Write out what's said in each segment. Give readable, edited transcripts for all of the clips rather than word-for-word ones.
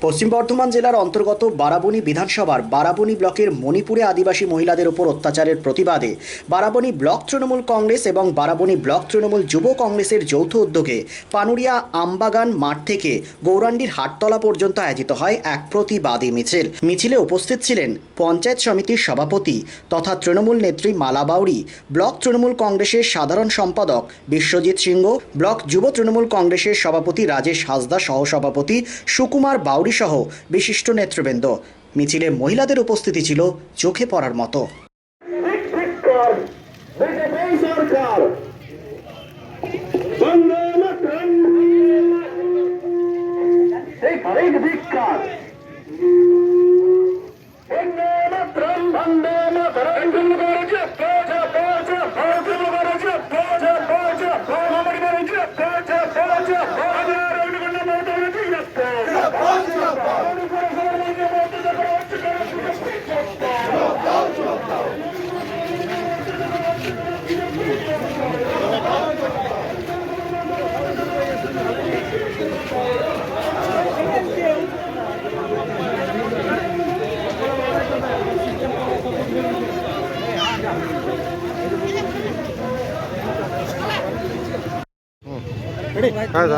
পশ্চিম বর্ধমান জেলার অন্তর্গত বারাবণী বিধানসভার বারাবণী ব্লকের মণিপুরে আদিবাসী মহিলাদের উপর অত্যাচারের প্রতিবাদে বারাবণী ব্লক তৃণমূল কংগ্রেস এবং বারাবণী ব্লক তৃণমূল যুব কংগ্রেসের যৌথ উদ্যোগে পানুরিয়া আমবাগান মাঠ থেকে গৌরাণ্ডীর হাটতলা পর্যন্ত আয়োজিত হয় এক প্রতিবাদী মিছিলে উপস্থিত ছিলেন পঞ্চায়েত সমিতির সভাপতি তথা তৃণমূল নেত্রী মালা বাউরি, ব্লক তৃণমূল কংগ্রেসের সাধারণ সম্পাদক বিশ্বজিৎ সিংহ, ব্লক যুব তৃণমূল কংগ্রেসের সভাপতি রাজেশ হাসদা, সহসভাপতি সুকুমার বাউরি সহ বিশিষ্ট নেতৃবৃন্দ। মিছিলে মহিলাদের উপস্থিতি ছিল চোখে পড়ার মতো।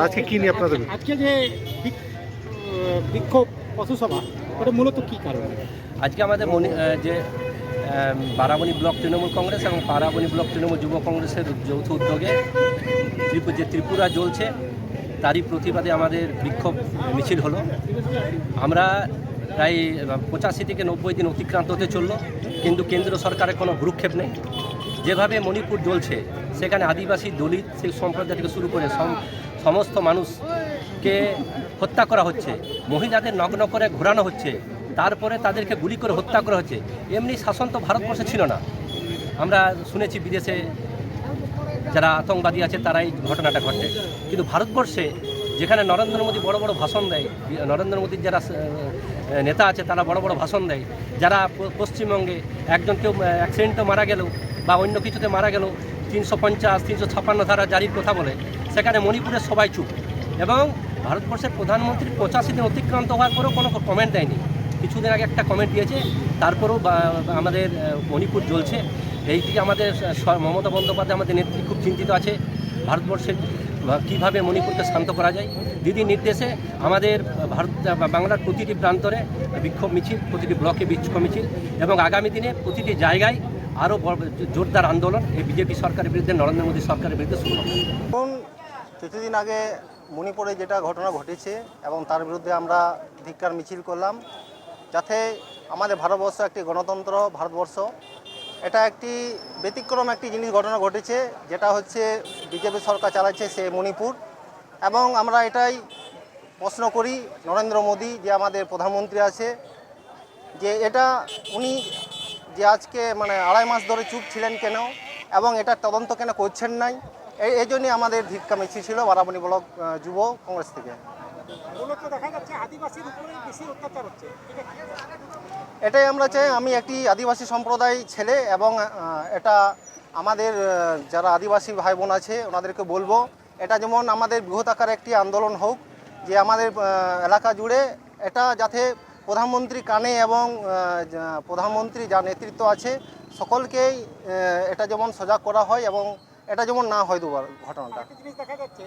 আজকে কি নিয়ে আপনাদের আজকে যে বিক্ষোভ পথসভা ওটা মূলত কি কারণে? আজকে আমাদের যে বারাবণী ব্লক তৃণমূল কংগ্রেস এবং বারাবণী ব্লক তৃণমূল যুব কংগ্রেসের যৌথ উদ্যোগে যে ত্রিপুরা জ্বলছে তারই প্রতিবাদে আমাদের বিক্ষোভ মিছিল হলো। আমরা প্রায় 85 থেকে 90 দিন অতিক্রান্ত হতে চললো, কিন্তু কেন্দ্র সরকারের কোনো ভ্রুক্ষেপ নেই। যেভাবে মণিপুর জ্বলছে সেখানে আদিবাসী, দলিত, সেই সম্প্রদায় থেকে শুরু করে সমস্ত মানুষকে হত্যা করা হচ্ছে, মহিলাদের নগ্ন করে ঘোরানো হচ্ছে, তারপরে তাদেরকে গুলি করে হত্যা করা হচ্ছে। এমনি শাসন তো ভারতবর্ষে ছিল না। আমরা শুনেছি বিদেশে যারা আতঙ্কবাদী আছে তারাই ঘটনাটা ঘটে, কিন্তু ভারতবর্ষে যেখানে নরেন্দ্র মোদী বড় বড় ভাষণ দেয়, নরেন্দ্র মোদীর যারা নেতা আছে তারা বড় বড় ভাষণ দেয়, যারা পশ্চিমবঙ্গে একজন কেউ অ্যাক্সিডেন্টে মারা গেল বা অন্য কিছুতে মারা গেল 350, 356 ধারা জারির কথা বলে, সেখানে মণিপুরের সবাই চুপ। এবং ভারতবর্ষের প্রধানমন্ত্রী 85 দিন অতিক্রান্ত হওয়ার পরেও কোনো কমেন্ট দেয়নি। কিছুদিন আগে একটা কমেন্ট দিয়েছে, তারপরেও আমাদের মণিপুর জ্বলছে। এই দিকে আমাদের মমতা বন্দ্যোপাধ্যায়, আমাদের নেত্রী, খুব চিন্তিত আছে ভারতবর্ষের কীভাবে মণিপুরকে শান্ত করা যায়। দিদির নির্দেশে আমাদের বাংলার প্রতিটি প্রান্তরে বিক্ষোভ মিছিল, প্রতিটি ব্লকে বিক্ষোভ মিছিল এবং আগামী দিনে প্রতিটি জায়গায় আরও জোরদার আন্দোলন এই বিজেপি সরকারের বিরুদ্ধে, নরেন্দ্র মোদী সরকারের বিরুদ্ধে শুরু হবে। এখন কিছুদিন আগে মণিপুরে যেটা ঘটনা ঘটেছে এবং তার বিরুদ্ধে আমরা ধিক্কার মিছিল করলাম, যাতে আমাদের ভারতবর্ষ একটি গণতন্ত্র ভারতবর্ষ, এটা একটি ব্যতিক্রম একটি জিনিস ঘটনা ঘটেছে, যেটা হচ্ছে বিজেপি সরকার চালাচ্ছে সে মণিপুর। এবং আমরা এটাই প্রশ্ন করি নরেন্দ্র মোদী, যে আমাদের প্রধানমন্ত্রী আছে, যে এটা উনি যে আজকে 2.5 মাস ধরে চুপ ছিলেন কেন এবং এটা তদন্ত কেন করছেন নাই, এই জন্যই আমাদের ধিক্কার মিছিল ছিল বারাবণী ব্লক যুব কংগ্রেস থেকে। এটাই আমরা চাই। আমি একটি আদিবাসী সম্প্রদায় ছেলে এবং এটা আমাদের যারা আদিবাসী ভাই বোন আছে ওনাদেরকে বলবো, এটা যেমন আমাদের বৃহৎ আকারে একটি আন্দোলন হোক, যে আমাদের এলাকা জুড়ে এটা যাতে প্রধানমন্ত্রী কানে এবং প্রধানমন্ত্রী যা নেতৃত্ব আছে সকলকেই এটা যেমন সজাগ করা হয় এবং এটা যেমন না হয় দুবার ঘটনাটা। দেখা যাচ্ছে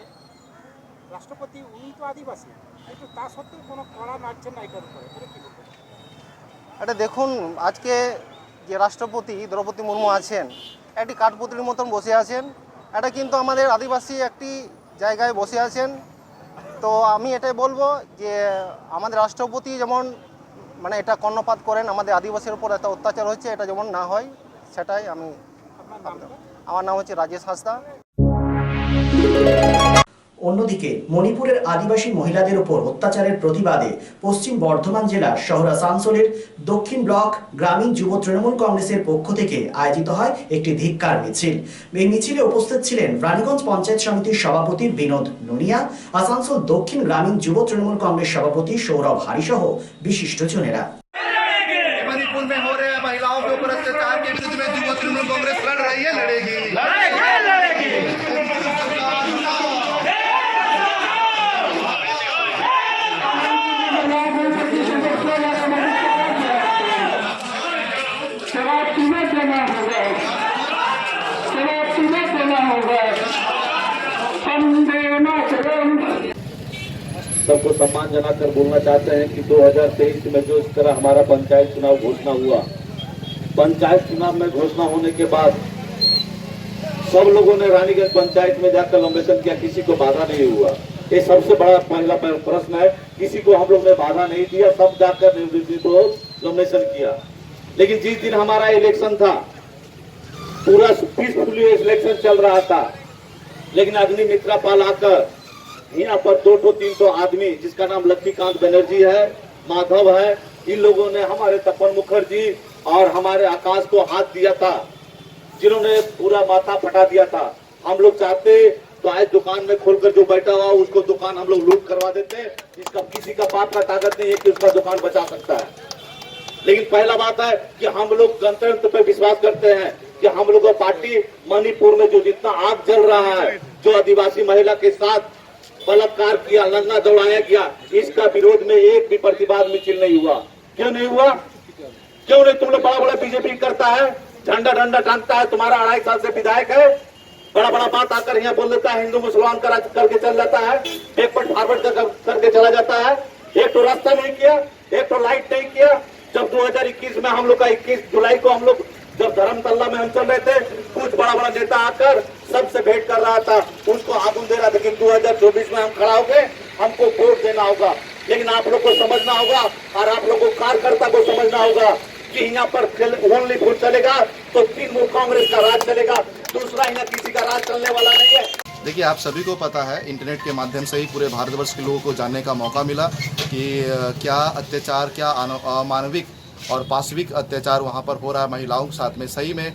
রাষ্ট্রপতি উনি তো আদিবাসী, কিন্তু তা সত্ত্বেও কোনো কড়া নাড়ছেন না এটার উপরে। এটা দেখুন, আজকে যে রাষ্ট্রপতি দ্রৌপদী মুর্মু আছেন, একটি কাঠপুতলির মতন বসে আছেন। এটা কিন্তু আমাদের আদিবাসী একটি জায়গায় বসে আছেন। তো আমি এটাই বলবো যে আমাদের রাষ্ট্রপতি যেমন এটা কর্ণপাত করেন, আমাদের আদিবাসীর উপর এত অত্যাচার হচ্ছে, এটা যেমন না হয়, সেটাই আমি। আমার নাম হচ্ছে রাজেশ হাসদা। অন্যদিকে মণিপুরের আদিবাসী মহিলাদের উপর অত্যাচারের প্রতিবাদে পশ্চিম বর্ধমান জেলার শহর আসানসোলের দক্ষিণ ব্লক গ্রামীণ যুব তৃণমূল কংগ্রেসের পক্ষ থেকে আয়োজিত হয় একটি ধিক্কার মিছিল। এই মিছিলে উপস্থিত ছিলেন রানীগঞ্জ পঞ্চায়েত সমিতির সভাপতি বিনোদ নুনিয়া, আসানসোল দক্ষিণ গ্রামীণ যুব তৃণমূল কংগ্রেস সভাপতি সৌরভ হারি সহ বিশিষ্টজনেরা। मणिपुर में हो रहे महिलाओं के ऊपर अत्याचार के विरुद्ध में युवा तृणमूल कांग्रेस लड़ रही है, लड़ेगी। देना होगा, जवाब तुम्हें देना होगा। वंदे मातरम। सबको सम्मान जनाकर बोलना चाहते हैं कि 2023 में जो इस तरह हमारा पंचायत चुनाव घोषणा हुआ, पंचायत चुनाव में घोषणा होने के बाद सब लोगों ने रानीगंज पंचायत में जाकर नॉमिनेशन किया, किसी को बाधा नहीं हुआ। ये सबसे बड़ा पहला प्रश्न है, किसी को हम लोग ने बाधा नहीं दिया, सब जाकर नॉमिनेशन किया। लेकिन जिस दिन हमारा इलेक्शन था, पूरा पीसफुली इलेक्शन चल रहा था, लेकिन अग्निमित्रा पाल आकर यहाँ पर 200-300 आदमी, जिसका नाम लक्ष्मीकांत बनर्जी है, माधव है, इन लोगों ने हमारे तपन मुखर्जी और हमारे आकाश को हाथ दिया था, जिन्होंने पूरा माथा फटा दिया था। हम लोग चाहते तो आज दुकान में खोलकर जो बैठा हुआ उसको दुकान हम लोग लूट करवा देते, जिसका किसी का बाप का ताकत नहीं है कि उसका दुकान बचा सकता है। लेकिन पहला बात है कि हम लोग गणतंत्र पे विश्वास करते हैं कि हम लोग पार्टी मणिपुर में जो जितना आग जल रहा है, जो आदिवासी महिला के साथ बलात्कार किया, नंगा दौड़ाया गया, इसका विरोध में एक भी प्रतिवाद मिছিল नहीं हुआ। क्यों नहीं हुआ? क्यों नहीं? तुम लोग बड़ा बड़ा बीजेपी करता है, झंडा डंडा टांगता है, तुम्हारा 2.5 साल से विधायक है, बड़ा बड़ा बात आकर यहाँ बोल देता है, हिंदू मुसलमान करके चल जाता है, बैकवर्ड फॉरवर्ड करके चला जाता है। एक तो रास्ता नहीं किया, एक तो लाइट नहीं किया। जब 2021 में हम लोग का 21 जुलाई को हम लोग जब धर्मतल्ला में हम चल रहे थे, कुछ बड़ा बड़ा नेता आकर सबसे भेंट कर रहा था, उनको आगुन दे रहा था कि 2024 में हम खड़ा हो गए, हमको वोट देना होगा। लेकिन आप लोग को समझना होगा और आप लोग को कार्यकर्ता को समझना होगा कि यहाँ पर ओनली वोट चलेगा तो तृणमूल कांग्रेस का राज चलेगा, दूसरा यहाँ किसी का राज चलने वाला नहीं है। देखिए, आप सभी को पता है, इंटरनेट के माध्यम से ही पूरे भारतवर्ष के लोगों को जानने का मौका मिला कि क्या अत्याचार, क्या अमानविक और पाशविक अत्याचार वहाँ पर हो रहा है महिलाओं के साथ में। सही में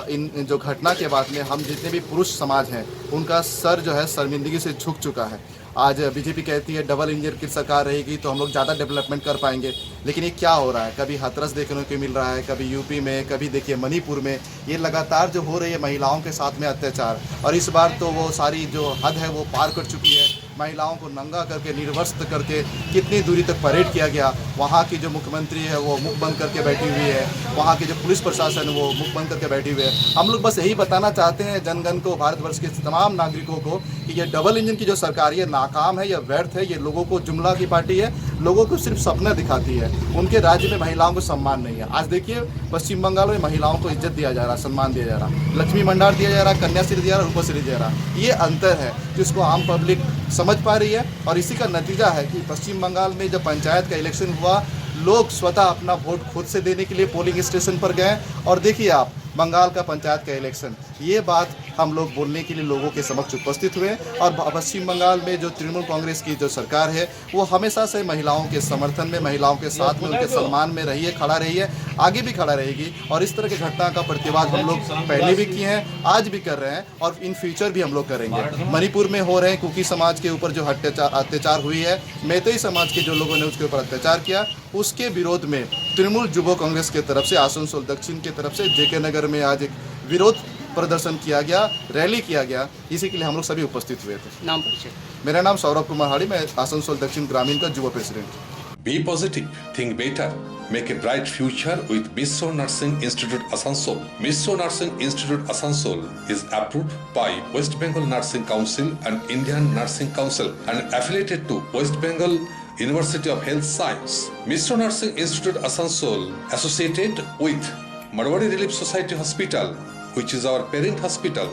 इन जो घटना के बाद में हम जितने भी पुरुष समाज हैं, उनका सर जो है शर्मिंदगी से झुक चुका है। आज बीजेपी कहती है डबल इंजन की सरकार रहेगी तो हम लोग ज़्यादा डेवलपमेंट कर पाएंगे, लेकिन ये क्या हो रहा है? कभी हाथरस देखने को मिल रहा है, कभी यूपी में, कभी देखिए मणिपुर में। ये लगातार जो हो रही है महिलाओं के साथ में अत्याचार, और इस बार तो वो सारी जो हद है वो पार कर चुकी है। महिलाओं को नंगा करके, निर्वस्त्र करके कितनी दूरी तक परेड किया गया। वहाँ की जो मुख्यमंत्री है वो मुख बंद करके बैठी हुई है, वहाँ की जो पुलिस प्रशासन है वो मुख बंद करके बैठी हुई है। हम लोग बस यही बताना चाहते हैं जनगण को, भारतवर्ष के तमाम नागरिकों को कि ये डबल इंजन की जो सरकार ये नाकाम है, यह व्यर्थ है, ये लोगों को जुमला की पार्टी है, लोगों को सिर्फ सपना दिखाती है। उनके राज्य में महिलाओं को सम्मान नहीं है। आज देखिए पश्चिम बंगाल में महिलाओं को इज्जत दिया जा रहा, सम्मान दिया जा रहा, लक्ष्मी भंडार दिया जा रहा, कन्याश्री दिया जा रहा, रूपश्री दिया जा रहा। ये अंतर है जिसको आम पब्लिक समझ पा रही है, और इसी का नतीजा है कि पश्चिम बंगाल में जब पंचायत का इलेक्शन हुआ, लोग स्वतः अपना वोट खुद से देने के लिए पोलिंग स्टेशन पर गए। और देखिए आप, बंगाल का पंचायत का इलेक्शन, ये बात हम लोग बोलने के लिए लोगों के समक्ष उपस्थित हुए। और पश्चिम बंगाल में जो तृणमूल कांग्रेस की जो सरकार है वो हमेशा से महिलाओं के समर्थन में, महिलाओं के साथ में, उनके सम्मान में रही है, खड़ा रही है, आगे भी खड़ा रहेगी। और इस तरह की घटना का प्रतिवाद हम लोग पहले भी किए हैं, आज भी कर रहे हैं, और इन फ्यूचर भी हम लोग करेंगे। मणिपुर में हो रहे हैं कुकी समाज के ऊपर जो अत्याचार हुई है, मैतेई समाज के जो लोगों ने उसके ऊपर अत्याचार किया, उसके विरोध में तृणमूल युवा कांग्रेस की तरफ से, आसनसोल दक्षिण की तरफ से जेके नगर में आज एक विरोध प्रदर्शन किया गया, रैली किया गया। इसी के लिए हम लोग सभी उपस्थित हुए थे। नाम परिचय? मेरा नाम सौरभ कुमार हाड़ी, मैं आसनसोल दक्षिण ग्रामीण का युवा president. Be positive, think better, make a bright future with Misso Nursing Institute Asansol. Misso Nursing Institute Asansol is approved by West Bengal Nursing Council and Indian Nursing Council and affiliated to West Bengal University of Health Science. Misso Nursing Institute Asansol associated with Marwari Relief Society Hospital, which is our parent hospital,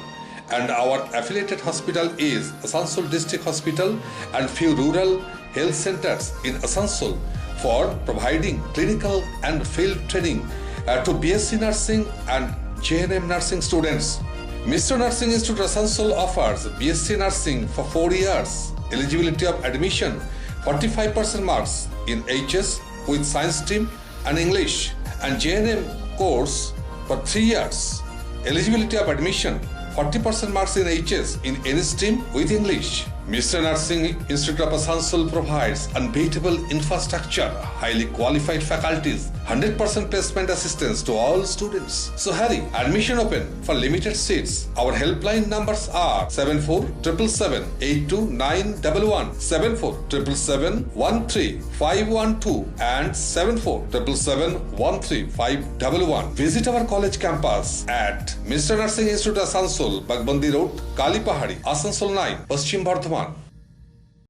and our affiliated hospital is Asansol District Hospital and few rural health centers in Asansol for providing clinical and field training to BSc Nursing and JNM Nursing students. Misso Nursing Institute Asansol offers BSc Nursing for 4 years. Eligibility of admission 45% marks in HS with science stream and English, and JNM course for 3 years. Eligibility of admission 40% marks in HS in any stream with English. Mr. Nursing Institute of Asansol provides unbeatable infrastructure, highly qualified faculties, 100% placement assistance to all students. So hurry, admission open for limited seats. Our helpline numbers are 7477782911, 7477713512 and 7477135111. Visit our college campus at Mr. Nursing Institute Asansol, Bagbandi Road, Kalipahari, Asansol 9, Paschim Bardhaman.